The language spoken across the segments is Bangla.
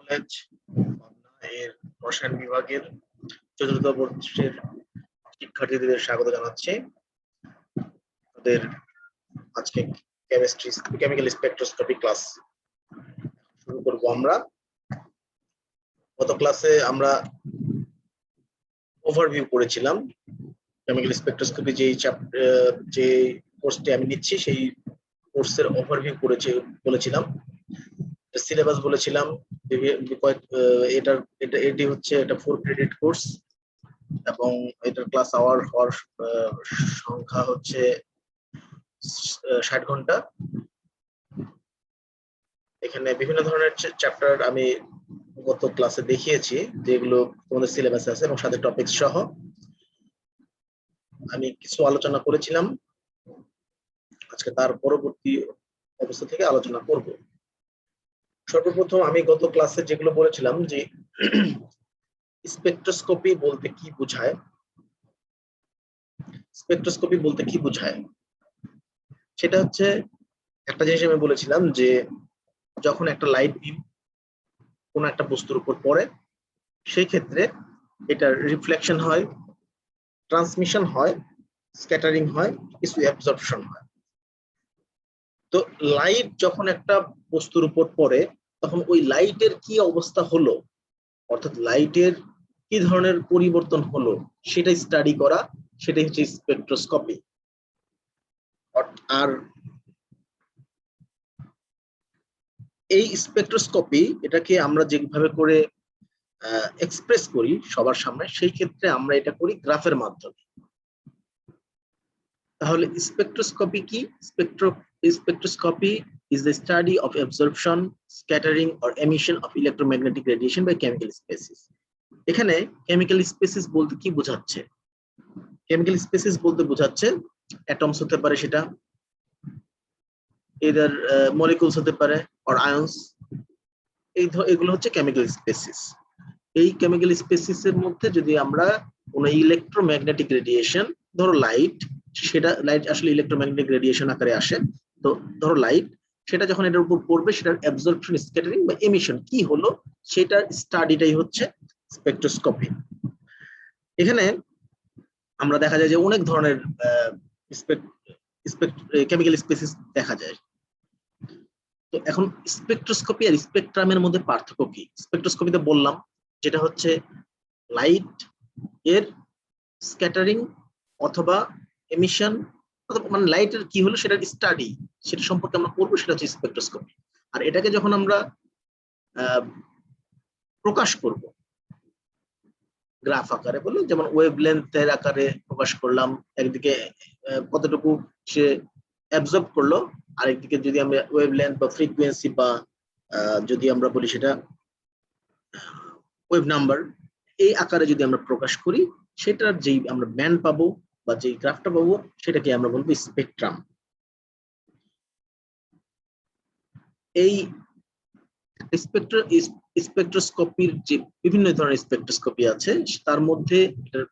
কলেজ এর রসায়ন বিভাগের চতুর্থ বর্ষের শিক্ষার্থীদের স্বাগত জানাচ্ছি। আমাদের আজকে কেমিক্যাল স্পেকট্রোস্কোপি ক্লাস শুরু করব। আমরা গত ক্লাসে আমরা ওভারভিউ করেছিলাম কেমিক্যাল স্পেকট্রোস্কোপি যে কোর্সটি আমি নিচ্ছি সেই কোর্সের ওভারভিউ বলেছিলাম, সিলেবাস বলেছিলাম। এটি হচ্ছে একটা 4 ক্রেডিট কোর্স এবং এটার ক্লাস আওয়ার হওয়ার সংখ্যা হচ্ছে 60 ঘন্টা। এখানে বিভিন্ন ধরনের চ্যাপ্টার আমি গত ক্লাসে দেখিয়েছি যেগুলো তোমাদের সিলেবাসে আছে এবং সাথে টপিক সহ আমি কিছু আলোচনা করেছিলাম। আজকে তার পরবর্তী অবস্থা থেকে আলোচনা করব। সর্বপ্রথম আমি গত ক্লাসে যেগুলো বলেছিলাম যে স্পেকট্রোস্কোপি বলতে কি বোঝায়, স্পেকট্রোস্কোপি বলতে কি বোঝায় সেটা হচ্ছে একটা জিনিস আমি বলেছিলাম যে যখন একটা লাইট বিম কোন একটা বস্তুর উপর পড়ে সেই ক্ষেত্রে এটার রিফ্লেকশন হয়, ট্রান্সমিশন হয়, স্ক্যাটারিং হয়, কিছু অ্যাবজর্পশন হয়। তো লাইট যখন একটা বস্তুর উপর পড়ে তখন ওই লাইটের কি অবস্থা হলো, অর্থাৎ লাইটের কি ধরনের পরিবর্তন হলো সেটা স্টাডি করা, সেটাই হচ্ছে স্পেকট্রোস্কোপি। আর এই স্পেকট্রোস্কোপি এটাকে আমরা যেভাবে করে এক্সপ্রেস করি সবার সামনে, সেই ক্ষেত্রে আমরা এটা করি গ্রাফের মাধ্যমে। তাহলে স্পেকট্রোস্কোপি কি? Spectroscopy is the study of absorption, scattering or emission of electromagnetic radiation by chemical species. এখানে কেমিক্যাল স্পেসিস বলতে কি বোঝাচ্ছে? কেমিক্যাল স্পেসিস বলতে বোঝাচ্ছে অ্যাটমস হতে পারে, সেটা এদের মলিকুলস হতে পারে অর আয়ন্স, এগুলো হচ্ছে কেমিক্যাল স্পেসিস। এই কেমিক্যাল স্পেসিস এর মধ্যে যদি আমরা কোনো ইলেকট্রোম্যাগনেটিক রেডিয়েশন, ধরো লাইট, সেটা লাইট আসলে ইলেকট্রোম্যাগনেটিক রেডিয়েশন আকারে আসে, তো ধরো লাইট, সেটা যখন এটার উপর পড়বে সেটার অ্যাবজর্পশন, স্ক্যাটারিং বা এমিশন কি হলো সেটার স্টাডিটাই হচ্ছে স্পেকট্রোস্কোপি। এখানে আমরা দেখা যায় যে অনেক ধরনের কেমিক্যাল স্পেসিস দেখা যায়। তো এখন স্পেকট্রোস্কোপি আর স্পেকট্রামের মধ্যে পার্থক্য কি? স্পেকট্রোস্কোপিতে বললাম যেটা হচ্ছে লাইট এর স্ক্যাটারিং অথবা এমিশন, মানে লাইটের কি হলো সেটার স্টাডি, সেটা সম্পর্কে আমরা পড়বো, সেটা হচ্ছে স্পেকট্রোস্কোপি। আর এটাকে যখন আমরা প্রকাশ করব গ্রাফ আকারে, বললো যেমন ওয়েভলেন্থের আকারে প্রকাশ করলাম, একদিকে কতটুকু সে অ্যাবজর্ব করলো, আরেকদিকে যদি আমরা ওয়েভলেন্থ বা ফ্রিকোয়েন্সি বা যদি আমরা বলি সেটা ওয়েভ নাম্বার, এই আকারে যদি আমরা প্রকাশ করি, সেটার যেই আমরা ব্যান্ড পাবো বা যেই গ্রাফটা পাবো সেটাকে আমরা বলবো স্পেকট্রাম। এই স্পেকট্রোস্কোপির যে বিভিন্ন ধরনের স্পেকট্রোস্কোপি আছে তার মধ্যে এটার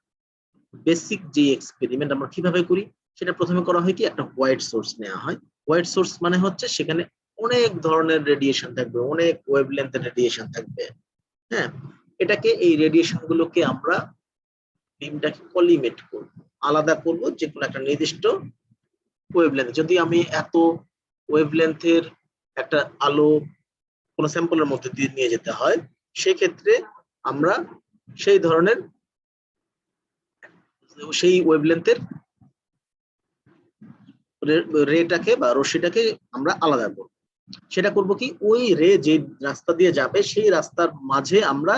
বেসিক যে এক্সপেরিমেন্ট আমরা কিভাবে করি সেটা প্রথমে করা হয় কি, একটা হোয়াইট সোর্স নেওয়া হয়। হোয়াইট সোর্স মানে হচ্ছে সেখানে অনেক ধরনের রেডিয়েশন থাকবে, অনেক ওয়েভলেন্থের রেডিয়েশন থাকবে। হ্যাঁ, এটাকে এই রেডিয়েশন গুলোকে আমরা বিমটাকে কলিমেট করব, আলাদা করব যে কোনো একটা নির্দিষ্ট ওয়েভলেন্থ। যদি আমি এত ওয়েভলেন্থের একটা আলো কোনো স্যাম্পলের মধ্যে দিয়ে নিয়ে যেতে হয়, সেক্ষেত্রে আমরা সেই ধরনের সেই ওয়েভলেন্থের রেটাকে বা রশ্মিটাকে আমরা আলাদা করব। সেটা করব কি, ওই রে যে রাস্তা দিয়ে যাবে সেই রাস্তার মাঝে আমরা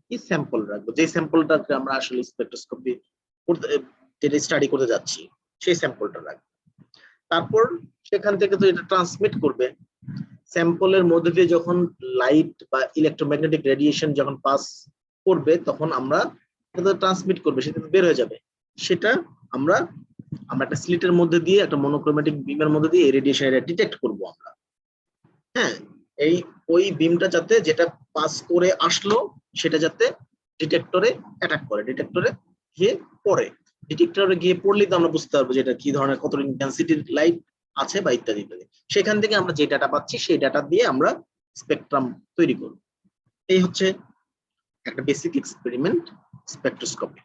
কি স্যাম্পল রাখবো, যে স্যাম্পলটাকে আমরা আসলে স্পেকট্রোস্কোপি করতে যেটা স্টাডি করতে যাচ্ছি সেই স্যাম্পলটা রাখবো। তারপর সেখান থেকে তো এটা ট্রান্সমিট করবে, স্যাম্পলের মধ্যে দিয়ে যখন লাইট বা ইলেকট্রোম্যাগনেটিক রেডিয়েশন যখন পাস করবে তখন আমরা ট্রান্সমিট করবে, সেটা বের হয়ে যাবে। সেটা আমরা একটা স্লিটের মধ্যে দিয়ে, একটা মনোক্রোমেটিক বিমের মধ্যে দিয়ে এই রেডিয়েশন ডিটেক্ট করব আমরা। হ্যাঁ, এই ওই বিমটা যাতে যেটা পাস করে আসলো সেটা যাতে ডিটেক্টরে অ্যাটাক করে, ডিটেক্টরে গিয়ে পড়ে। ডিটেক্টরে গিয়ে পড়লে তো আমরা বুঝতে পারবো যে এটা কি ধরনের, কত ইন্টেন্সিটির লাইট আছে বা ইত্যাদি ইত্যাদি। সেখান থেকে আমরা যে ডাটা পাচ্ছি সেই ডাটা দিয়ে আমরা স্পেকট্রাম তৈরি করব। এই হচ্ছে একটা বেসিক এক্সপেরিমেন্ট স্পেকট্রোস্কোপি।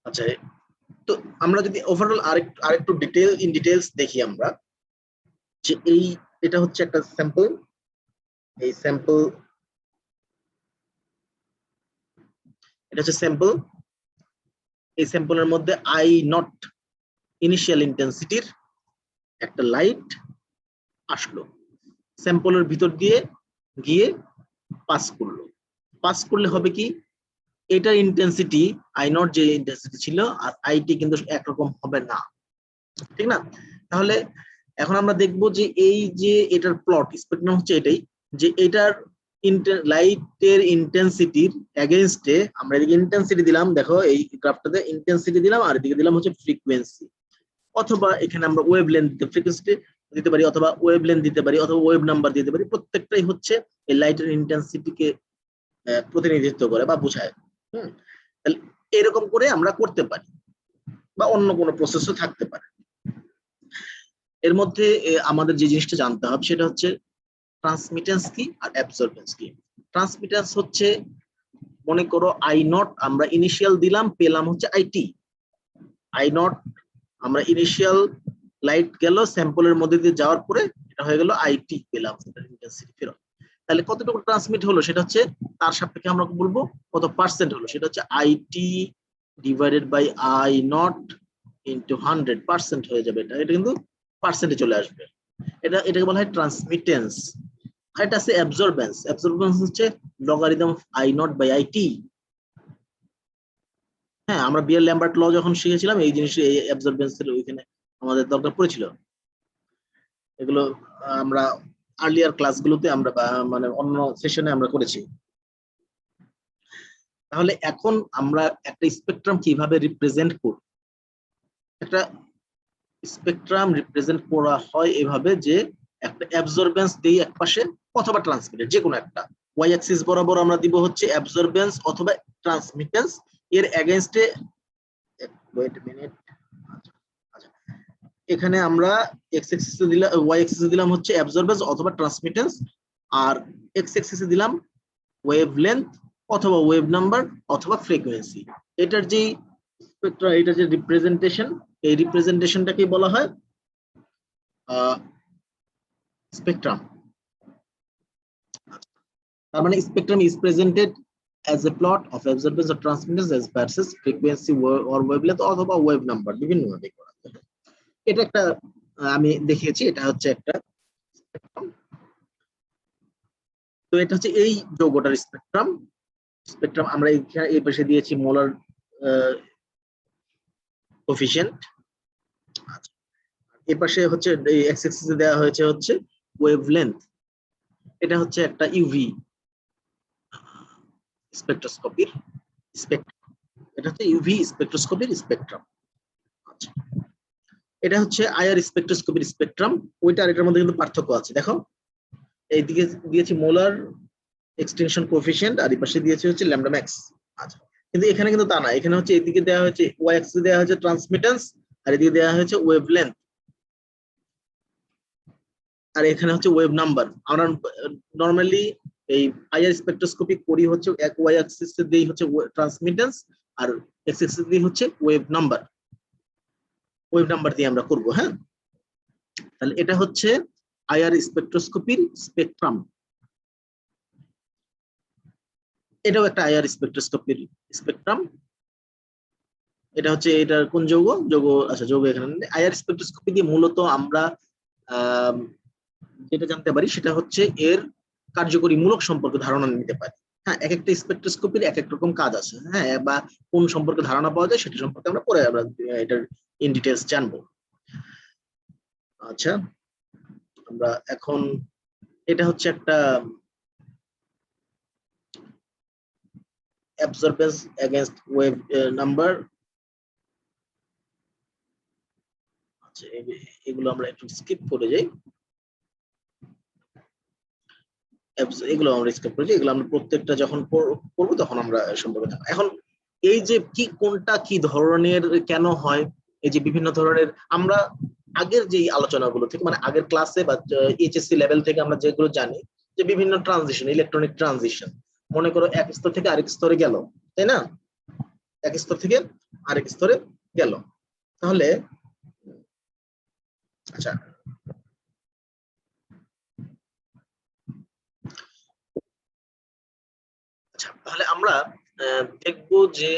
আচ্ছা, তো আমরা যদি ওভারঅল আরেকটু ডিটেলস দেখি আমরা, যে এটা হচ্ছে একটা স্যাম্পল। এই স্যাম্পল, এটা হচ্ছে স্যাম্পল। এই স্যাম্পলের মধ্যে আই নট ইনিশিয়াল ইন্টেন্সিটির একটা লাইট আসলো, স্যাম্পলের ভিতর দিয়ে গিয়ে পাস করলো। পাস করলে হবে কি, এটার ইন্টেন্সিটি আই নট যে ইন্টেন্সিটি ছিল আর আইটি কিন্তু একরকম হবে না, ঠিক না? তাহলে এখন আমরা দেখব যে এই যে এটার প্লট স্পেকট্রাম হচ্ছে এটাই, যে এটার লাইটের ইন্টেন্সিটির এগেইনস্টে আমরা এদিকে ইন্টেন্সিটি দিলাম, দেখো এই গ্রাফটাতে ইন্টেন্সিটি দিলাম আর এদিকে দিলাম হচ্ছে ফ্রিকোয়েন্সি, অথবা এখানে আমরা ওয়েভ লেন্থ ফ্রিকোয়েন্সি দিতে পারি, অথবা ওয়েভ লেন্থ দিতে পারি, অথবা ওয়েভ নাম্বার দিতে পারি। প্রত্যেকটাই হচ্ছে এই লাইটের ইন্টেন্সিটিকে প্রতিনিধিত্ব করে বা বোঝায়। তাহলে এরকম করে আমরা করতে পারি, বা অন্য কোনো প্রসেসও থাকতে পারে। এর মধ্যে আমাদের যে জিনিসটা জানতে হবে সেটা হচ্ছে ট্রান্সমিটেন্স কি আর অ্যাবসর্বেন্স কি। ট্রান্সমিটেন্স হচ্ছে, মনে করো আই নট আমরা ইনিশিয়াল দিলাম, পেলাম হচ্ছে আইটি। আই নট আমরা ইনিশিয়াল লাইট গেল স্যাম্পলের মধ্যে দিয়ে যাওয়ার পরে এটা হয়ে গেল আইটি, পেলাম ইন্টেন্সিটি ফেরত। তাহলে কতটুকু ট্রান্সমিট হলো সেটা হচ্ছে তার সাপেক্ষে আমরা বলবো কত পার্সেন্ট হলো, সেটা হচ্ছে IT divided by I naught into 100% হয়ে যাবে। এটা কিন্তু পার্সেন্টে চলে আসবে। এটাকে বলা হয় ট্রান্সমিটেন্স। আর এটা আছে অ্যাবজর্বেন্স। অ্যাবজর্বেন্স হচ্ছে logarithm of I naught by IT. হ্যাঁ, আমরা বিয়ার ল্যাম্বার্ট ল যখন শিখেছিলাম এই জিনিস, এই অ্যাবজর্বেন্সের ওইখানে আমাদের দরকার পড়েছিল। এগুলো আমরা আর্লিয়ার ক্লাসগুলোতে আমরা মানে অন্য সেশনে আমরা করেছি। তাহলে এখন আমরা একটা স্পেকট্রাম কিভাবে রিপ্রেজেন্ট করব? একটা স্পেকট্রাম রিপ্রেজেন্ট করা হয় এভাবে যে একটা অ্যাবজর্বেন্স দেই একপাশে, অথবা ট্রান্সমিটেন্স, যে কোনো একটা। ওয়াই অ্যাক্সিস বরাবর আমরা দিব হচ্ছে অ্যাবজর্বেন্স অথবা ট্রান্সমিটেন্স, এর এগেইনস্টে ওয়েট আ মিনিট। আচ্ছা, এখানে আমরা এক্স অ্যাক্সিসে দিলাম, ওয়াই অ্যাক্সিসে দিলাম হচ্ছে অ্যাবজর্বেন্স অথবা ট্রান্সমিটেন্স, আর এক্স অ্যাক্সিসে দিলাম ওয়েভ লেন্থ অথবা ওয়েভ নাম্বার অথবা ফ্রিকোয়েন্সি। এটার যে স্পেকট্রাম, এটা যে রিপ্রেজেন্টেশন, এই রিপ্রেজেন্টেশনটাকে বলা হয় স্পেকট্রাম। তার মানে spectrum is presented as a plot of absorbance or transmittance as versus frequency or wavelength অথবা ওয়েভ নাম্বার, বিভিন্ন ভাবে করা যায়। এটা একটা আমি দেখিয়েছি, এটা হচ্ছে একটা স্পেকট্রাম। তো এটা হচ্ছে এই যৌগটার স্পেকট্রাম। স্পেকট্রাম আমরা এই পাশে দিয়েছি মোলার কোফিশিয়েন্ট। আচ্ছা, এই পাশে হচ্ছে এই এক্স অ্যাক্সিসে দেওয়া হয়েছে হচ্ছে ওয়েভলেন্থ। এটা হচ্ছে একটা ইউভি স্পেকট্রোস্কোপির স্পেকট্রাম। এটা হচ্ছে ইউভি স্পেকট্রোস্কোপির স্পেকট্রাম। আচ্ছা, এটা হচ্ছে আইআর স্পেকট্রোস্কোপির স্পেকট্রাম। ওইটা আর এটার মধ্যে কিন্তু পার্থক্য আছে, দেখো এইদিকে দিয়েছি মোলার এক্সটেনশন কোএফিশিয়েন্ট আর এই পাশে দিয়েছি হচ্ছে ল্যামডা ম্যাক্স। আচ্ছা, কিন্তু এখানে কিন্তু তা না, এখানে হচ্ছে এদিকে দেওয়া হয়েছে ওয়াই অ্যাক্সিসে দেওয়া হয়েছে ট্রান্সমিটেন্স আর এদিকে দেওয়া হয়েছে ওয়েভলেন্থ, আর এখানে হচ্ছে ওয়েভ নাম্বার। আমরা নরমালি এই আইআর স্পেকট্রোস্কোপি করি হচ্ছে এক ওয়াই অ্যাক্সিসে দেই হচ্ছে ট্রান্সমিটেন্স আর এক্স অ্যাক্সিসে দেই হচ্ছে ওয়েভ নাম্বার। ওয়েভ নাম্বার দিয়ে আমরা করব। হ্যাঁ, তাহলে এটা হচ্ছে আইআর স্পেকট্রোস্কোপির স্পেকট্রাম। এটাও একটা আইআর স্পেকট্রোস্কোপির স্পেকট্রাম। এটা হচ্ছে এটা কোন যৌগ? আচ্ছা, যৌগ এখানে। আইআর স্পেকট্রোস্কোপি দিয়ে মূলত আমরা যেটা জানতে পারি সেটা হচ্ছে এর কার্যকরী মূলক সম্পর্কে ধারণা নিতে পারি। হ্যাঁ, এক একটা স্পেকট্রোস্কোপির এক এক রকম কাজ আছে। হ্যাঁ, বা কোন সম্পর্কে ধারণা পাওয়া যায় সেটা সম্পর্কে আমরা পরে এটার ইন ডিটেইলস জানবো। আচ্ছা, আমরা এখন এটা হচ্ছে একটা absorbance against wave number। আচ্ছা, এগুলো আমরা একটু স্কিপ করে যাই, এগুলো আমরা স্কিপ করে যাই, এগুলো আমরা প্রত্যেকটা যখন করবো তখন আমরা সম্পর্কে জানবো। এখন এই যে কি কোনটা কি ধরনের কেন হয়, এই যে বিভিন্ন ধরনের আমরা আগের যে আলোচনাগুলো থেকে মানে আগের ক্লাসে বা এইচএসসি লেভেল থেকে আমরা যেগুলো জানি যে বিভিন্ন ট্রানজিশন, ইলেকট্রনিক ট্রানজিশন, মনে করো এক স্তর থেকে আরেক স্তরে গেল, তাই না? এক স্তর থেকে আরেক স্তরে গেল। তাহলে আচ্ছা, তাহলে আমরা দেখবো যে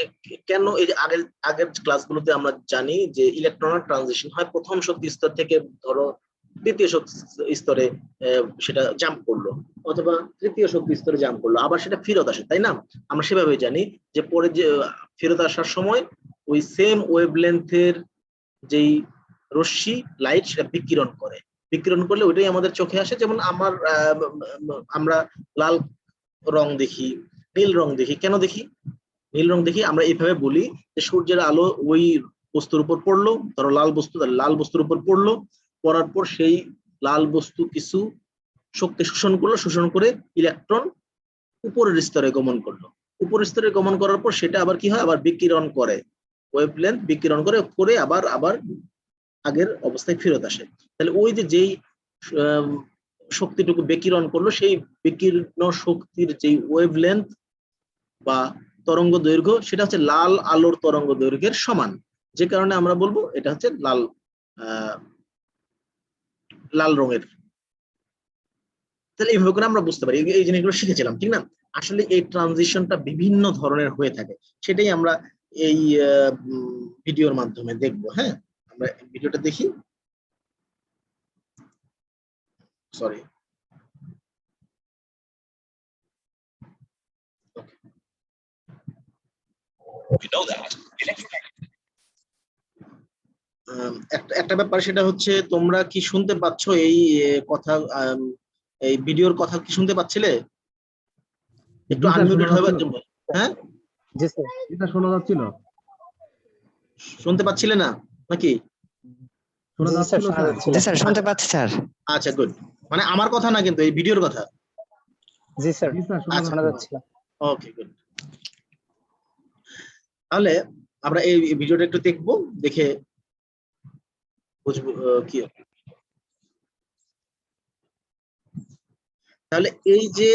কেন এই যে আগের আগের ক্লাসগুলোতে আমরা জানি যে ইলেকট্রনের ট্রানজিশন হয় প্রথম শক্তি স্তর থেকে ধরো তৃতীয় শক্তি স্তরে সেটা জাম্প করলো, অথবা তৃতীয় শক্তি স্তরে জাম্প করলো, আবার সেটা ফেরত আসে, তাই না? আমরা সেভাবে জানি যে পরে যে ফেরত আসার সময় ওই সেম ওয়েভলেন্থের যেই রশ্মি লাইট সেটা বিকিরণ করে, বিকিরণ করলে ওইটাই আমাদের চোখে আসে। যেমন আমরা লাল রং দেখি, নীল রং দেখি, কেন দেখি? নীল রং দেখি আমরা এইভাবে বলি যে সূর্যের আলো ওই বস্তুর উপর পড়লো, ধরো লাল বস্তু, লাল বস্তুর উপর পড়লো, পড়ার পর সেই লাল বস্তু কিছু শক্তি শোষণ করলো, শোষণ করে ইলেকট্রন উপরের স্তরে গমন করলো, উপরের স্তরে গমন করার পর সেটা আবার কি হয়, আবার বিকিরণ করে, ওয়েভলেন্থ বিকিরণ করে করে আবার আবার আগের অবস্থায় ফেরত আসে। তাহলে ওই যে যেই শক্তিটুকু বিকিরণ করলো, সেই বিকিরণ শক্তির যেই ওয়েভলেন্থ বা তরঙ্গ দৈর্ঘ্য সেটা হচ্ছে লাল আলোর তরঙ্গ দৈর্ঘ্যের সমান, যে কারণে আমরা বলবো এটা হচ্ছে লাল লাল রঙের। তাহলে এইভাবে করে আমরা বুঝতে পারি, এই জিনিসগুলো শিখেছিলাম, ঠিক না? আসলে এই ট্রানজিশনটা বিভিন্ন ধরনের হয়ে থাকে, সেটাই আমরা এই ভিডিওর মাধ্যমে দেখবো। হ্যাঁ, আমরা ভিডিওটা দেখি। সরি, একটা ব্যাপার, সেটা হচ্ছে তোমরা কি শুনতে পাচ্ছ এই কথা, এই ভিডিওর কথা কি শুনতে পাচ্ছিলে? একটু আনমিউটেড হবার জন্য। হ্যাঁ, জি স্যার, এটা শোনা যাচ্ছিল। শুনতে পাচ্ছিলে না নাকি? শোনা যাচ্ছিল স্যার। জি স্যার, শুনতে পাচ্ছি স্যার। আচ্ছা, গুড। মানে আমার কথা না, কিন্তু এই ভিডিওর কথা। জি স্যার, শোনা যাচ্ছিল। ওকে, গুড। তাহলে আমরা এই ভিডিওটা একটু দেখবো, দেখে বুঝবো কি। তাহলে এই যে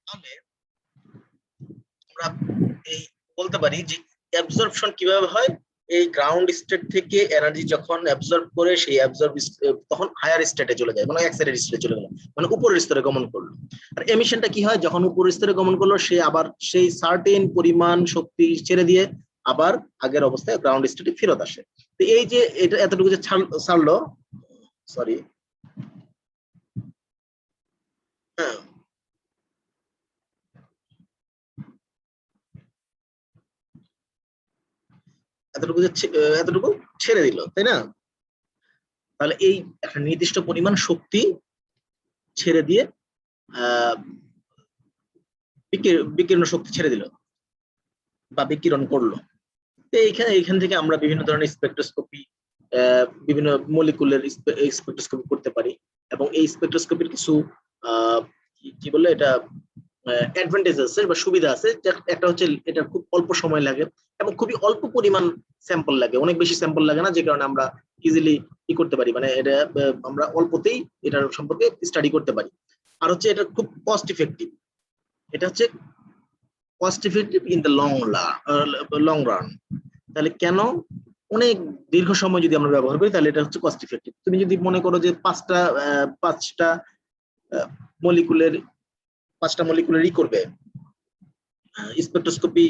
আমরা এই বলতে পারি যে অ্যাবজর্পশন কিভাবে হয়। এই গ্রাউন্ড স্টেট থেকে এনার্জি যখন অ্যাবজর্ব করে, সেই অ্যাবজর্ব তখন হায়ার স্টেটে চলে যায়, মানে এক্সাইটেড স্টেটে চলে গেল, মানে উপরের স্তরে গমন করলো। আর এমিশনটা কি হয়, যখন উপরের স্তরে গমন করলো, সে আবার সেই সার্টেন পরিমাণ শক্তি ছেড়ে দিয়ে আবার আগের অবস্থায় গ্রাউন্ড স্টেটে ফেরত আসে। তো এই যে এটা এতটুকু যে ছাড়লো, সরি, হ্যাঁ, এতটুকু ছেড়ে দিল, তাই না? তাহলে এই একটা নির্দিষ্ট পরিমাণ শক্তি ছেড়ে দিয়ে আহ বিকিরণ শক্তি ছেড়ে দিল বা বিকিরণ করলো। এইখান থেকে আমরা বিভিন্ন ধরনের স্পেকট্রোস্কোপি, বিভিন্ন মলিকুলার স্পেকট্রোস্কোপি করতে পারি। এবং এই স্পেকট্রোস্কোপির কিছু কি বলে এটা অ্যাডভান্টেজ আছে বা সুবিধা আছে। একটা হচ্ছে এটা খুব অল্প সময় লাগে এবং খুবই অল্প পরিমাণ স্যাম্পল লাগে, অনেক বেশি স্যাম্পল লাগে না, যে কারণে আমরা ইজিলি কি করতে পারি, মানে এটা আমরা অল্পতেই এটার সম্পর্কে স্টাডি করতে পারি। আর হচ্ছে এটা খুব কস্ট ইফেক্টিভ, এটা হচ্ছে cost effective in the long run. তাহলে কেন? অনেক দীর্ঘ সময় যদি আমরা ব্যবহার করি তাহলে এটা হচ্ছে কস্ট ইফেক্টিভ। তুমি যদি মনে করো যে পাঁচটা মলিকুলের করবে স্পেকট্রোস্কোপি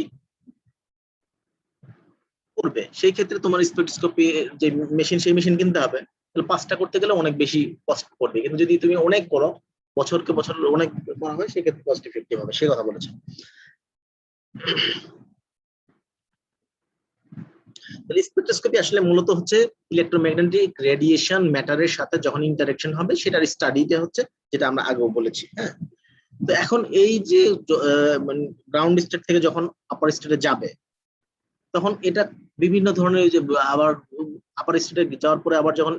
করবে, সেই ক্ষেত্রে তোমার স্পেকট্রোস্কোপি যে মেশিন, সেই মেশিন কিনতে হবে। তাহলে 5টা করতে গেলে অনেক বেশি কস্ট পড়বে, কিন্তু যদি তুমি অনেক করো, বছরকে বছর অনেক করা হয়, সেক্ষেত্রে কস্ট ইফেক্টিভ হবে, সে কথা বলেছে। তাহলে স্পেকট্রোস্কোপি আসলে মূলত হচ্ছে ইলেকট্রোম্যাগনেটিক রেডিয়েশন ম্যাটারের সাথে যখন ইন্টারেকশন হবে, সেটার স্টাডিটা হচ্ছে, যেটা আমরা আগেও বলেছি। হ্যাঁ, তো এখন এই যে গ্রাউন্ড স্টেট থেকে যখন আপার স্টেটে যাবে, তখন এটা বিভিন্ন ধরনের, যে আবার আপার স্টেটে যাওয়ার পরে আবার যখন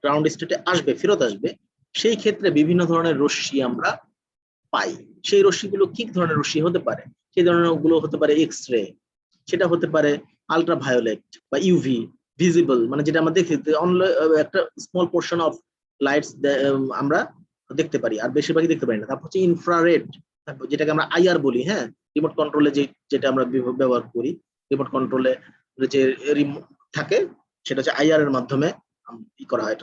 গ্রাউন্ড স্টেটে আসবে, ফেরত আসবে, সেই ক্ষেত্রে বিভিন্ন ধরনের রশ্মি আমরা পাই। সেই রশ্মিগুলো কি ধরনের রশ্মি হতে পারে? সেই ধরনের গুলো হতে পারে এক্স রে, সেটা হতে পারে আলট্রা ভায়োলেট বা ইউভি, ভিজিবল, মানে যেটা আমরা দেখি একটা স্মল পোর্শন অফ লাইটস আমরা দেখতে পারি, আর বেশিরভাগই দেখতে পারি না। তারপর হচ্ছে ইনফ্রারেড, যেটাকে আমরা আইআর বলি। হ্যাঁ, রিমোট কন্ট্রোলে যেটা আমরা ব্যবহার করি, রিমোট কন্ট্রোলে যে রিমোট থাকে, সেটা হচ্ছে আইআর এর মাধ্যমে ই করা হয়,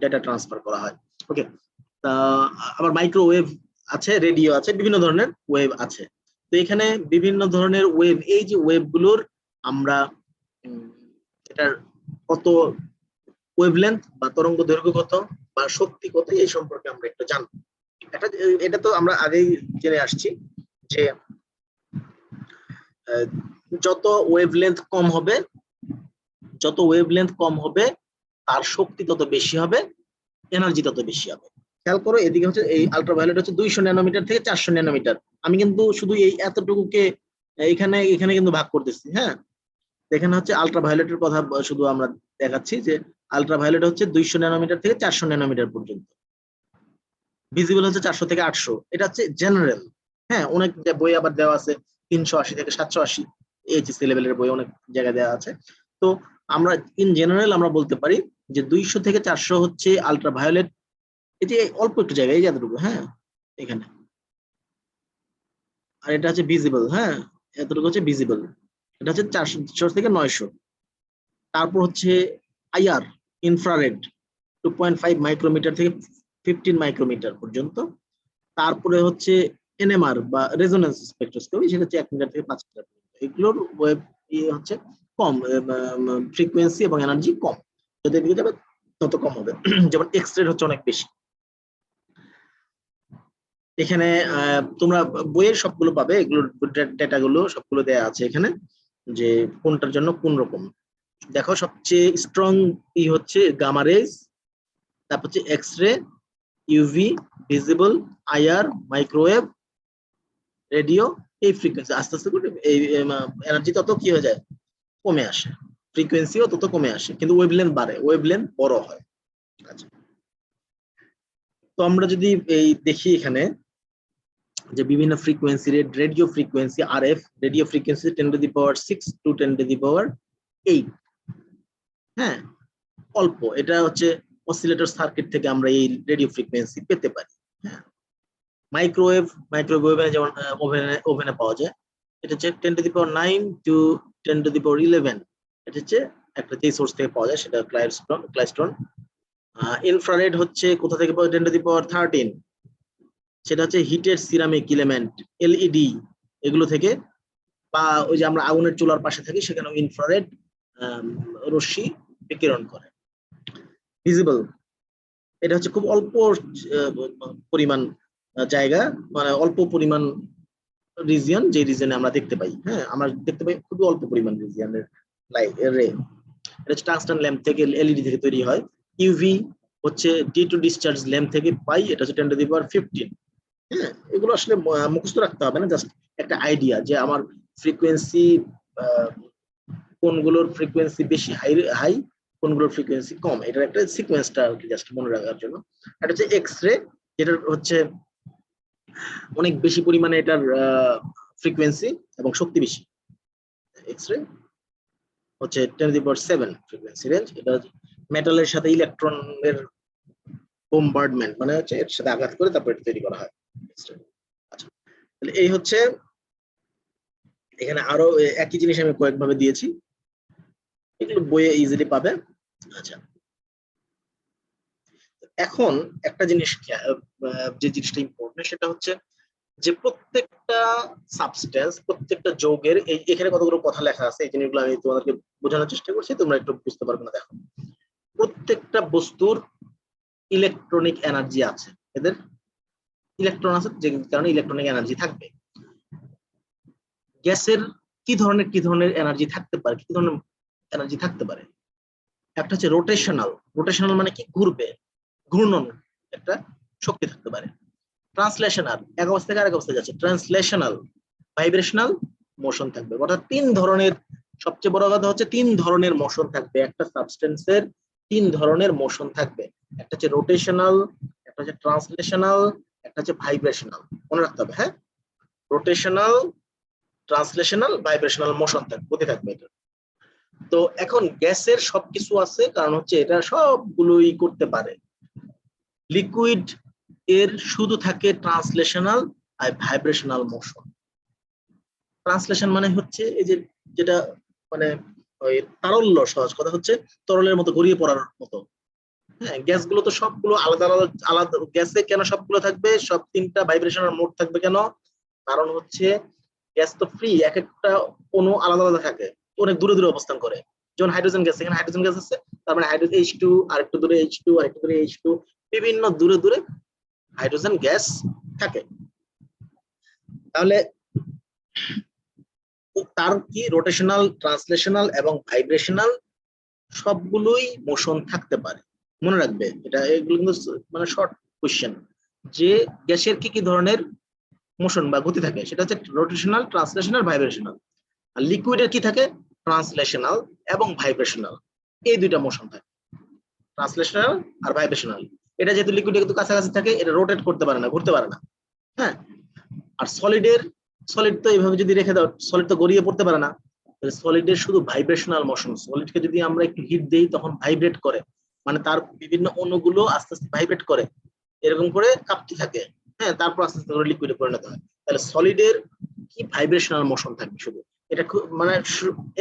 ডেটা ট্রান্সফার করা হয়। ওকে, তা আবার মাইক্রোওয়েভ আছে, রেডিও আছে, বিভিন্ন ধরনের ওয়েভ আছে। তো এখানে বিভিন্ন ধরনের ওয়েভ, এই যে ওয়েভগুলোর আমরা এটার কত ওয়েভলেন্থ বা তরঙ্গ দৈর্ঘ্য কত বা শক্তি কত, এই সম্পর্কে আমরা একটু জানবো। এটা তো আমরা আগেই জেনে আসছি যে যত ওয়েভলেন্থ কম হবে, তার শক্তি তত বেশি হবে, এনার্জি তত বেশি হবে। খেয়াল করো, এদিকে হচ্ছে এই আলট্রাভায়োলেট হচ্ছে 200 ন্যানোমিটার থেকে 400 ন্যানোমিটার। আমি কিন্তু শুধু এই এতটুকুকে এখানে এখানে কিন্তু ভাগ করতেছি। হ্যাঁ, এখানে হচ্ছে আলট্রাভায়োলেটের কথা শুধু আমরা দেখাচ্ছি, যে আলট্রাভায়োলেট হচ্ছে 200 ন্যানোমিটার থেকে 400 ন্যানোমিটার পর্যন্ত, ভিজিবল হচ্ছে 400 থেকে 800। এটা হচ্ছে জেনারেল। হ্যাঁ, অনেক বই আবার দেওয়া আছে 380 থেকে 780, এইচএসসি লেভেলের বই অনেক জায়গায় দেওয়া আছে। তো আমরা ইন জেনারেল আমরা বলতে পারি যে 200 থেকে 400 হচ্ছে আলট্রাভায়োলেট। এই যে অল্প একটু জায়গায়, এই যে এতটুকু, হ্যাঁ এখানে, আর এটা হচ্ছে ভিজিবল। হ্যাঁ, এতটুকু হচ্ছে ভিজিবল, এটা হচ্ছে 400 থেকে 900। তারপর হচ্ছে আইআর, ইনফ্রারেড, 2.5 মাইক্রোমিটার থেকে 15 মাইক্রোমিটার পর্যন্ত। তারপরে হচ্ছে এনএমআর বা রেজোন্যান্স স্পেকট্রোস্কোপি, সেটা হচ্ছে 1 মিটার থেকে 5 মিটার পর্যন্ত। এগুলোর ওয়েভ হচ্ছে কম, ফ্রিকোয়েন্সি এবং এনার্জি কম, যত এদিকে যাবে তত কম হবে। যেমন এক্স রে হচ্ছে অনেক বেশি। এখানে তোমরা বইয়ের সবগুলো পাবে, এগুলোর ডেটাগুলো সবগুলো দেয়া আছে এখানে, যে কোনটার জন্য কোন রকম। দেখো, সবচেয়ে স্ট্রং হচ্ছে গামা রেজ, তারপর হচ্ছে X ray, UV, visible, IR, microwave, radio. এই ফ্রিকোয়েন্সি আস্তে আস্তে করে এই এনার্জি তত কি হয়ে যায়, কমে আসে, ফ্রিকোয়েন্সিও তত কমে আসে, কিন্তু ওয়েভলেন্থ বাড়ে, ওয়েভলেন্থ বড় হয়। আচ্ছা, তো আমরা যদি এই দেখি এখানে যে বিভিন্ন frequency, radio frequency RF, radio frequency 10⁶ to 10⁸। হ্যাঁ, অল্প, এটা হচ্ছে অসিলেটর সার্কিট থেকে আমরা এই রেডিও ফ্রিকোয়েন্সি পেতে পারি। হ্যাঁ, মাইক্রোওয়েভে যেমন ওভেনে পাওয়া যায়, এটা হচ্ছে 10⁹ টু 10⁻11। এটা হচ্ছে একটা যে সোর্স থেকে পাওয়া যায়, সেটা ক্লাইস্ট্রন। ইনফ্রারেড হচ্ছে কোথা থেকে পাওয়া, 10⁻13, সেটা হচ্ছে হিটের সিরামিক ইলেমেন্ট, এলইডি, এগুলো থেকে। বা ওই যে আমরা আগুনের চুলার পাশে থাকি, সেখানে ইনফ্রারেড রশ্মি বিকিরণ করে। ভিজিবল, এটা হচ্ছে খুব অল্প পরিমাণ জায়গা, মানে অল্প পরিমাণ রিজিয়ন, যে রিজিয়নে আমরা দেখতে পাই। হ্যাঁ, আমরা দেখতে পাই খুবই অল্প পরিমাণ রিজিয়নের রে। এটা হচ্ছে টাংস্টান ল্যাম্প থেকে, এলইডি থেকে তৈরি হয়। ইউভি হচ্ছে ডি টু ডিসচার্জ ল্যাম্প থেকে পাই, এটা হচ্ছে 10⁻15। হ্যাঁ, এগুলো আসলে মুখস্থ রাখতে হবে না, জাস্ট একটা আইডিয়া যে আমার ফ্রিকোয়েন্সি, কোনগুলোর ফ্রিকোয়েন্সি বেশি হাই, কোনগুলোর ফ্রিকোয়েন্সি কম, এটার একটা সিকোয়েন্সটা আর কি জাস্ট মনে রাখার জন্য। এটা হচ্ছে এক্স রে, যেটা হচ্ছে অনেক বেশি পরিমাণে এটার ফ্রিকোয়েন্সি এবং শক্তি বেশি। এক্স রে হচ্ছে 10⁻7 ফ্রিকোয়েন্সি রেঞ্জ। এটা মেটালের সাথে ইলেকট্রনের বোম্বার্ডমেন্ট, মানে হচ্ছে এর সাথে আঘাত করে তারপর এটা তৈরি করা হয়। আচ্ছা, তাহলে এই হচ্ছে, এখানে আরো একই জিনিস আমি কয়েকভাবে দিয়েছি, এগুলো বইয়ে ইজিলি পাবে। আচ্ছা, এখন একটা জিনিস, যে জিনিসটা ইম্পর্টেন্ট, সেটা হচ্ছে যে প্রত্যেকটা সাবস্টেন্স, প্রত্যেকটা যৌগের এখানে কতগুলো কথা লেখা আছে, এই জিনিসগুলো আমি তোমাদেরকে বোঝানোর চেষ্টা করছি, তোমরা একটু বুঝতে পারবে না। দেখো, প্রত্যেকটা বস্তুর ইলেকট্রনিক এনার্জি আছে, এদের ইলেকট্রন আছে, যে কারণে ইলেকট্রনিক এনার্জি থাকবে। গ্যাসের কি ধরনের এনার্জি থাকতে পারে, কি ধরনের এনার্জি থাকতে পারে? একটা হচ্ছে রোটেশনাল, রোটেশনাল মানে কি, ঘুরবে, ঘূর্ণন একটা শক্তি থাকতে পারে। ট্রান্সলেশনাল, এক অবস্থা থেকে আরেক অবস্থায় যাচ্ছে, ট্রান্সলেশনাল, ভাইব্রেশনাল মোশন থাকবে। অর্থাৎ তিন ধরনের, সবচেয়ে বড় কথা হচ্ছে তিন ধরনের মোশন থাকবে একটা সাবস্টেন্সের, তিন ধরনের মোশন থাকবে। একটা হচ্ছে রোটেশনাল, একটা হচ্ছে ট্রান্সলেশনাল, একটা হচ্ছে ভাইব্রেশনাল। মনে রাখতে হবে, হ্যাঁ, রোটেশনাল, ট্রান্সলেশনাল, ভাইব্রেশনাল মোশন থাকবে, গতি থাকবে এটা। তো এখন গ্যাসের সবকিছু আছে, কারণ হচ্ছে এটা সবগুলোই করতে পারে। লিকুইড এর শুধু থাকে ট্রান্সলেশনাল আর ভাইব্রেশনাল মোশন। ট্রান্সলেশন মানে হচ্ছে এই যে, যেটা মানে ওই তারল্য, সহজ কথা হচ্ছে তরলের মতো গড়িয়ে পড়ার মতো। হ্যাঁ, গ্যাসগুলো তো সবগুলো আলাদা আলাদা আলাদা, গ্যাসে কেন সবগুলো থাকবে, সব তিনটা ভাইব্রেশনাল মোড থাকবে কেন? কারণ হচ্ছে গ্যাস তো ফ্রি, এক একটা অণু আলাদা আলাদা থাকে, অনেক দূরে দূরে অবস্থান করে। যেমন হাইড্রোজেন গ্যাস, এখানে হাইড্রোজেন গ্যাস আছে, তার মানে হাইড্রোজেন H2, আর একটু দূরে H2, আর একটু দূরে H2, বিভিন্ন দূরে দূরে হাইড্রোজেন গ্যাস থাকে। তাহলে তার কি রোটেশনাল, ট্রান্সলেশনাল এবং ভাইব্রেশনাল সবগুলোই মোশন থাকতে পারে। মনে রাখবে এটা, এগুলো কিন্তু মানে শর্ট কোশ্চেন, যে গ্যাসের কি কি ধরনের মোশন বা গতি থাকে, সেটা হচ্ছে রোটেশনাল, ট্রান্সলেশনাল, ভাইব্রেশনাল। আর লিকুইডের কি থাকে, ট্রান্সলেশনাল এবং ভাইব্রেশনাল, এই দুইটা মোশন থাকে, ট্রান্সলেশনাল আর ভাইব্রেশনাল। এটা যেহেতু লিকুইডে কিন্তু কাছাকাছি থাকে, এটা রোটেট করতে পারে না, ঘুরতে পারে না। হ্যাঁ, আর সলিড তো এইভাবে যদি রেখে দাও, সলিড তো গড়িয়ে পড়তে পারে না। সলিডের শুধু ভাইব্রেশনাল মোশন, সলিডকে যদি আমরা একটু হিট দেই তখন ভাইব্রেট করে, মানে তার বিভিন্ন অণুগুলো আস্তে আস্তে ভাইব্রেট করে, এরকম করে কাঁপতে থাকে। হ্যাঁ, তারপর আস্তে আস্তে করে লিকুইডে পরিণত হয়। তাহলে সলিডের কি ভাইব্রেশনাল মোশন থাকবে শুধু, এটা খুব মানে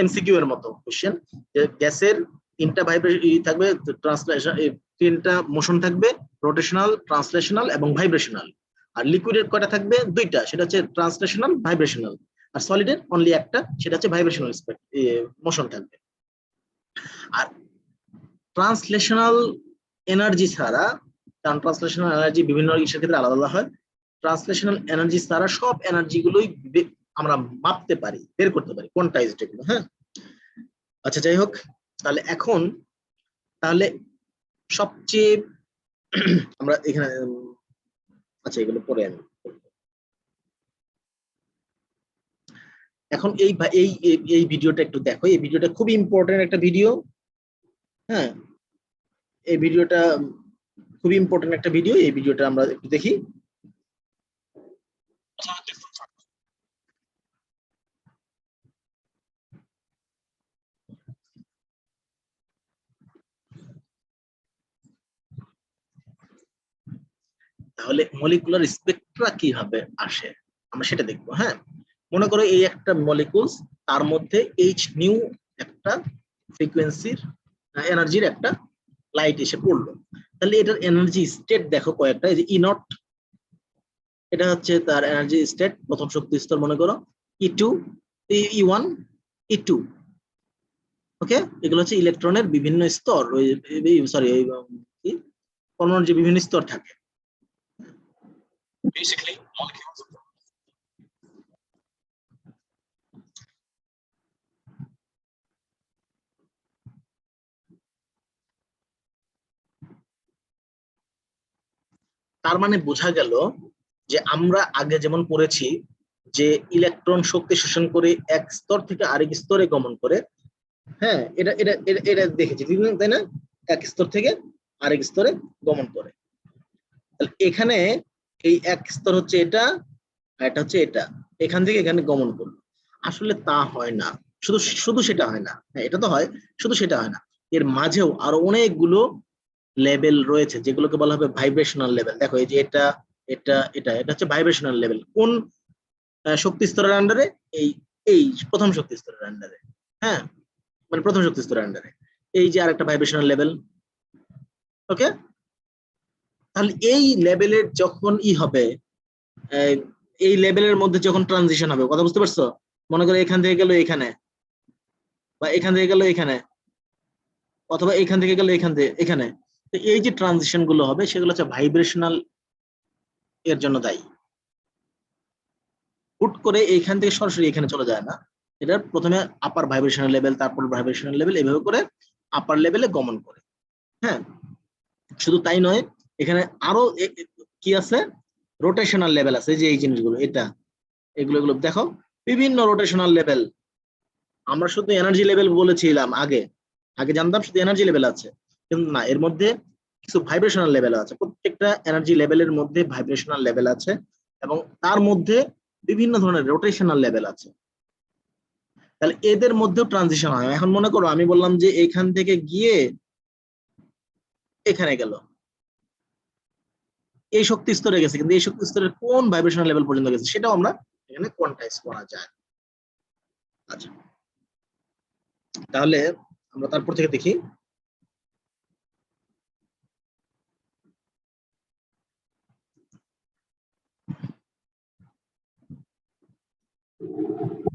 এমসিকিউ এর মতো কোশ্চেন, যে গ্যাসের তিনটা ভাইব্রেশন থাকবে, ট্রান্সলেশন, তিনটা মোশন থাকবে, রোটেশনাল, ট্রান্সলেশনাল এবং ভাইব্রেশনাল। আর লিকুইডের কয়টা থাকবে, দুইটা, সেটা হচ্ছে ট্রান্সলেশনাল, ভাইব্রেশনাল। আর সলিডের অনলি একটা, সেটা হচ্ছে ভাইব্রেশনাল মোশন থাকবে। আর ট্রান্সলেশনাল এনার্জি ছাড়া, কারণ ট্রান্সলেশনাল এনার্জি বিভিন্ন ইসের ক্ষেত্রে আলাদা আলাদা হয়, ট্রান্সলেশনাল এনার্জি ছাড়া সব এনার্জি গুলোই আমরা মাপতে পারি, বের করতে পারি, কোয়ান্টাইজড এগুলো। হ্যাঁ, আচ্ছা, যাই হোক, তাহলে এখন তাহলে সবচেয়ে আমরা এখানে, আচ্ছা এগুলো পরে আমি, এখন এই এই এই ভিডিওটা একটু দেখো, এই ভিডিওটা খুব ইম্পর্টেন্ট একটা ভিডিও। হ্যাঁ, এই ভিডিওটা খুব ইম্পর্টেন্ট একটা ভিডিও, এই ভিডিওটা আমরা একটু দেখি। তাহলে মলিকুলার স্পেকট্রা কিভাবে আসে আমরা সেটা দেখবো। হ্যাঁ, মনে করো এই একটা মলিকুলস, তার মধ্যে এইচ নিউ একটা ফ্রিকোয়েন্সির এনার্জির একটা লাইট এসে পড়লো, তাহলে এটার এনার্জি স্টেট দেখো কয়েকটা, এই যে ই নট, এটা হচ্ছে তার এনার্জি স্টেট, প্রথম শক্তি স্তর মনে করো, E2, E1, E2। ওকে, এগুলো হচ্ছে ইলেকট্রনের বিভিন্ন স্তর, ওই সরি ওই কি পরমাণুর যে বিভিন্ন স্তর থাকে। বেসিক্যালি molecules, তার মানে বোঝা গেল যে আমরা আগে যেমন পড়েছি যে ইলেকট্রন শক্তি শোষণ করে এক স্তর থেকে আরেক স্তরে গমন করে। হ্যাঁ, এটা এটা এটা দেখেছি, তাই না, এক স্তর থেকে আরেক স্তরে গমন করে। তাহলে এখানে এই এক স্তর হচ্ছে এটা, আর এটা হচ্ছে এটা, এখান থেকে এখানে গমন করলো। আসলে তা হয় না, শুধু শুধু সেটা হয় না। হ্যাঁ, এটা তো হয়, শুধু সেটা হয় না, এর মাঝেও আরো অনেকগুলো লেভেল রয়েছে, যেগুলোকে বলা হবে ভাইব্রেশনাল লেভেল। দেখো এই যে এটা এটা এটা এটা হচ্ছে ভাইব্রেশনাল লেভেল, কোন শক্তি স্তরের আন্ডারে, এই এই প্রথম শক্তি স্তরের আন্ডারে। হ্যাঁ, মানে প্রথম শক্তি স্তরের আন্ডারে এই যে আরেকটা ভাইব্রেশনাল লেভেল। ওকে, তাহলে এই লেভেলের যখন ই হবে, এই লেভেলের মধ্যে যখন ট্রানজিশন হবে, কথা বুঝতে পারছো? মনে করো এখান থেকে গেল এখানে, বা এখান থেকে গেল এখানে, অথবা এখান থেকে গেল এখান থেকে এখানে। তো এই যে ট্রানজিশন গুলো হবে সেগুলো হচ্ছে ভাইব্রেশনাল এর জন্য দায়ী। হুট করে এইখান থেকে সরাসরি এখানে চলে যায় না, এটা প্রথমে আপার ভাইব্রেশনাল লেভেল, তারপর ভাইব্রেশনাল লেভেল, এভাবে করে আপার লেভেলে গমন করে। হ্যাঁ, শুধু তাই নয়, এখানে আরো কি আছে, রোটেশনাল লেভেল আছে, যে এই জিনিসগুলো, এটা এগুলো এগুলো দেখো, বিভিন্ন রোটেশনাল লেভেল। আমরা শুধু এনার্জি লেভেল বলেছিলাম আগে, আগে জানতাম শুধু এনার্জি লেভেল আছে, কিন্তু না, এর মধ্যে কিছু ভাইব্রেশনাল লেভেল আছে। প্রত্যেকটা এনার্জি লেভেলের মধ্যে ভাইব্রেশনাল লেভেল আছে, এবং তার মধ্যে বিভিন্ন ধরনের রোটেশনাল লেভেল আছে। তাহলে এদের মধ্যেও ট্রানজিশন হয়। এখন মনে করো আমি বললাম যে এখান থেকে গিয়ে এখানে গেল, এই শক্তি স্তরে গেছে, কিন্তু এই শক্তি স্তরের কোন ভাইব্রেশনাল লেভেল পর্যন্ত গেছে সেটাও আমরা এখানে কোয়ান্টাইজ করা যায়। আচ্ছা, তাহলে আমরা তারপর থেকে দেখি।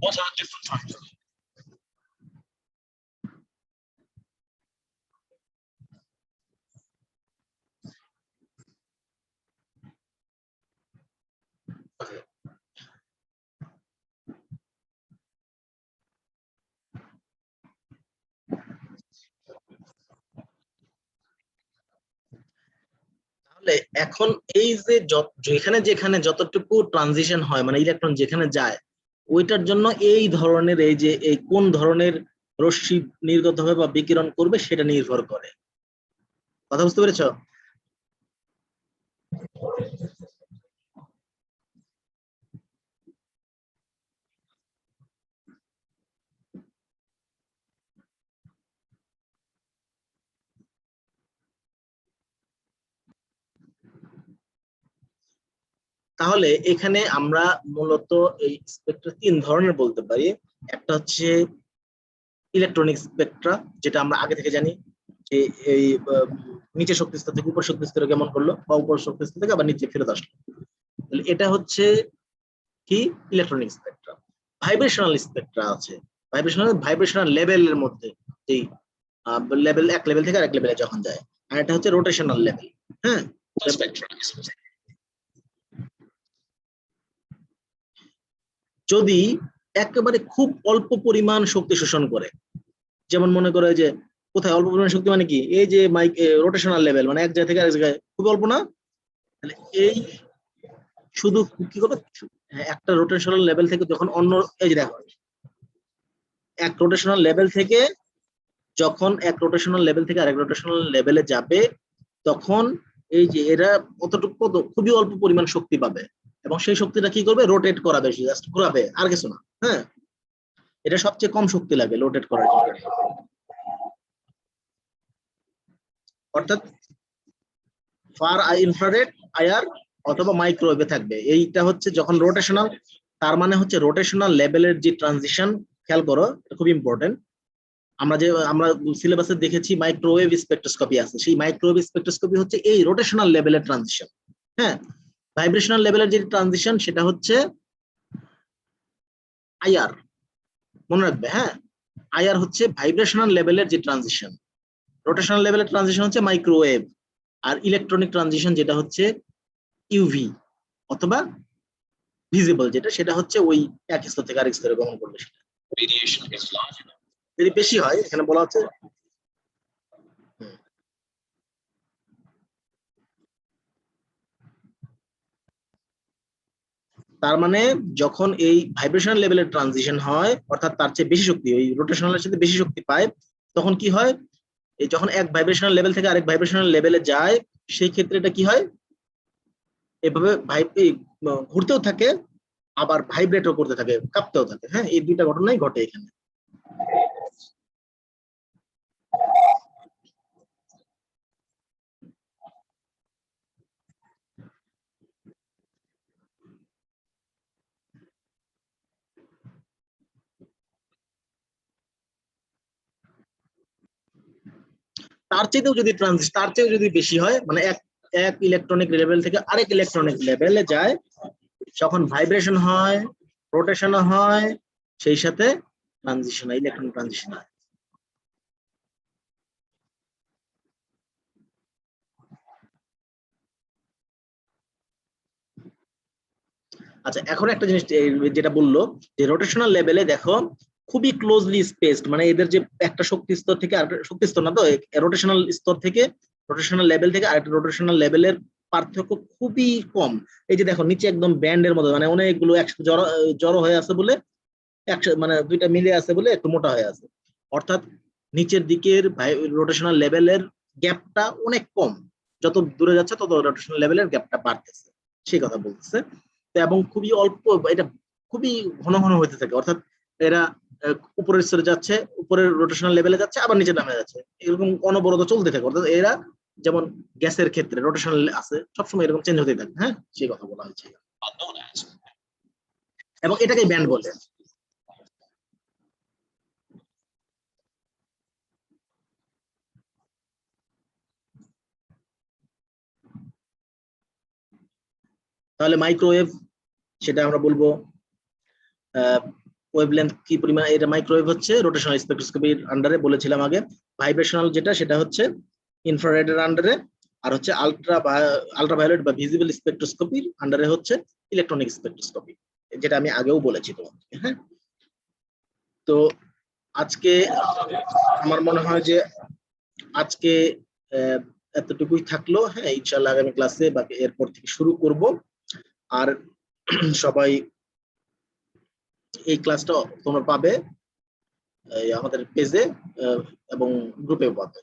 What are different factors? তাহলে এখন এই যে যেখানে যেখানে যতটুকু ট্রানজিশন হয়, মানে ইলেকট্রন যেখানে যায়, ওইটার জন্য এই ধরনের এই যে এই কোন ধরনের রশ্মি নির্গত হবে বা বিকিরণ করবে সেটা নির্ভর করে। কথা বুঝতে পেরেছো? তাহলে এখানে আমরা মূলত এই স্পেকট্রা তিন ধরনের বলতে পারি। একটা হচ্ছে ইলেকট্রনিক স্পেকট্রা, যেটা আমরা আগে থেকে জানি যে এই নিচে শক্তি স্তর থেকে উপর শক্তি স্তরে কেমন করলো, বা উপর শক্তি স্তর থেকে আবার নিচে ফেরত আসলো। তাহলে এটা হচ্ছে কি ইলেকট্রনিক স্পেকট্রা। ভাইব্রেশনাল স্পেকট্রা আছে, ভাইব্রেশনাল লেভেলের মধ্যে যে লেভেল, এক লেভেল থেকে আরেক লেভেলে যখন যায়। আর এটা হচ্ছে রোটেশনাল লেভেল। হ্যাঁ, যদি একেবারে খুব অল্প পরিমাণ শক্তি শোষণ করে, যেমন মনে করে যে কোথায় অল্প পরিমাণ শক্তি, মানে কি এই যে রোটেশনাল লেভেল, মানে এক জায়গা থেকে আরেক জায়গায় খুব অল্প না, তাহলে এই শুধু কি করবে, একটা রোটেশনাল লেভেল থেকে যখন অন্য, এই যে দেখো, এক রোটেশনাল লেভেল থেকে যখন এক রোটেশনাল লেভেল থেকে আরেক রোটেশনাল লেভেলে যাবে, তখন এই যে এরা অতটুকু খুবই অল্প পরিমাণ শক্তি পাবে, এবং সেই শক্তিটা কি করবে, রোটেট করাবে, জাস্ট ঘোরাবে, আর কিছু না। হ্যাঁ, এটা সবচেয়ে কম শক্তি লাগে রোটেট করার জন্য, অর্থাৎ ফার ইনফ্রারেড, আইআর অথবা মাইক্রোওয়েভে থাকবে। এইটা হচ্ছে যখন রোটেশনাল, তার মানে হচ্ছে রোটেশনাল লেভেলের যে ট্রানজিশন, খেয়াল করো এটা খুব ইম্পর্টেন্ট। আমরা সিলেবাসে দেখেছি মাইক্রোওয়েভ স্পেকট্রোস্কোপি আছে, সেই মাইক্রোওয়েভ স্পেকট্রোস্কোপি হচ্ছে এই রোটেশনাল লেভেলের ট্রানজিশন। হ্যাঁ, ভাইব্রেশনাল লেভেলের যে ট্রানজিশন সেটা হচ্ছে আইআর, মনে রাখবে। হ্যাঁ, আইআর হচ্ছে ভাইব্রেশনাল লেভেলের যে ট্রানজিশন, রোটেশনাল লেভেলের ট্রানজিশন হচ্ছে মাইক্রোওয়েভ, আর ইলেকট্রনিক ট্রানজিশন যেটা হচ্ছে ইউভি অথবা ভিজিবল, যেটা সেটা হচ্ছে ওই এক স্তর থেকে আরেক স্তরে গমন করবে সেটা। যদি বেশি হয়, এখানে বলা হচ্ছে তার মানে যখন এই ভাইব্রেশনাল লেভেলের ট্রানজিশন হয়, অর্থাৎ তার চেয়ে বেশি শক্তি, ওই রোটেশনালের সাথে বেশি শক্তি পায়, তখন কি হয়, এই যখন এক ভাইব্রেশনাল লেভেল থেকে আরেক ভাইব্রেশনাল লেভেলে যায়, সেই ক্ষেত্রে এটা কি হয়, এভাবে ঘুরতেও থাকে, আবার ভাইব্রেটও করতে থাকে, কাঁপতেও থাকে। হ্যাঁ, এই দুইটা ঘটনাই ঘটে এখানে। তার চেয়েও যদি বেশি হয়, মানে এক ইলেকট্রনিক লেভেল থেকে আরেক ইলেকট্রনিক লেভেলে যায়, যখন ভাইব্রেশন হয়, রোটেশন হয়, সেই সাথে ট্রানজিশন হয়, ইলেকট্রন ট্রানজিশন হয়। আচ্ছা, এখন একটা জিনিস যেটা বললো যে রোটেশনাল লেভেলে দেখো খুবই ক্লোজলি স্পেসড, মানে এদের যে একটা শক্তি স্তর থেকে আরেকটা শক্তি স্তর না তো, রোটেশনাল স্তর থেকে রোটেশনাল লেভেল থেকে আরেকটা রোটেশনাল লেভেলের পার্থক্য খুবই কম। এই যে দেখো নিচে একদম ব্যান্ডের মতো, মানে অনেকগুলো একসাথে জড়ো জড়ো হয়ে আছে বলে, একসাথে মানে দুইটা মিলে আছে বলে একটু মোটা হয়ে আছে। অর্থাৎ নিচের দিকের রোটেশনাল লেভেলের গ্যাপটা অনেক কম, যত দূরে যাচ্ছে তত রোটেশনাল লেভেলের গ্যাপটা বাড়তেছে, সেই কথা বলতেছে। এবং খুবই অল্প, এটা খুবই ঘন ঘন হইতে থাকে, অর্থাৎ এরা উপরের স্তরে যাচ্ছে, উপরের রোটেশনাল লেভেলে যাচ্ছে, আবার নিচে নামে যাচ্ছে, এরকম অনবরত চলতে থাকে। অর্থাৎ এরা যেমন গ্যাসের ক্ষেত্রে রোটেশনাল আছে, সবসময় এরকম চেঞ্জ হতে থাকে। হ্যাঁ, সেই কথা বলা হয়েছে, এবং এটাকে ব্যান্ড বলে। তাহলে মাইক্রোওয়েভ, সেটা আমরা বলবো ওয়েভলেন্থ কি পরিমাণ, এটা মাইক্রোওয়েভ হচ্ছে রোটেশনাল স্পেকট্রোস্কোপির আন্ডারে, বলেছিলাম আগে। ভাইব্রেশনাল যেটা, সেটা হচ্ছে ইনফ্রারেডের আন্ডারে, আর হচ্ছে আলট্রাভায়োলেট বা ভিজিবল স্পেকট্রোস্কোপির আন্ডারে হচ্ছে ইলেকট্রনিক স্পেকট্রোস্কোপি, যেটা আমি আগেও বলেছি তোমাকে। হ্যাঁ, তো আজকে আমার মনে হয় যে আজকে এতটুকুই থাকলো। হ্যাঁ, ইনশাআল্লাহ আগামী ক্লাসে বা এরপর থেকে শুরু করব। আর সবাই এই ক্লাসটা তোমরা পাবে আমাদের পেজে এবং গ্রুপে পাবে।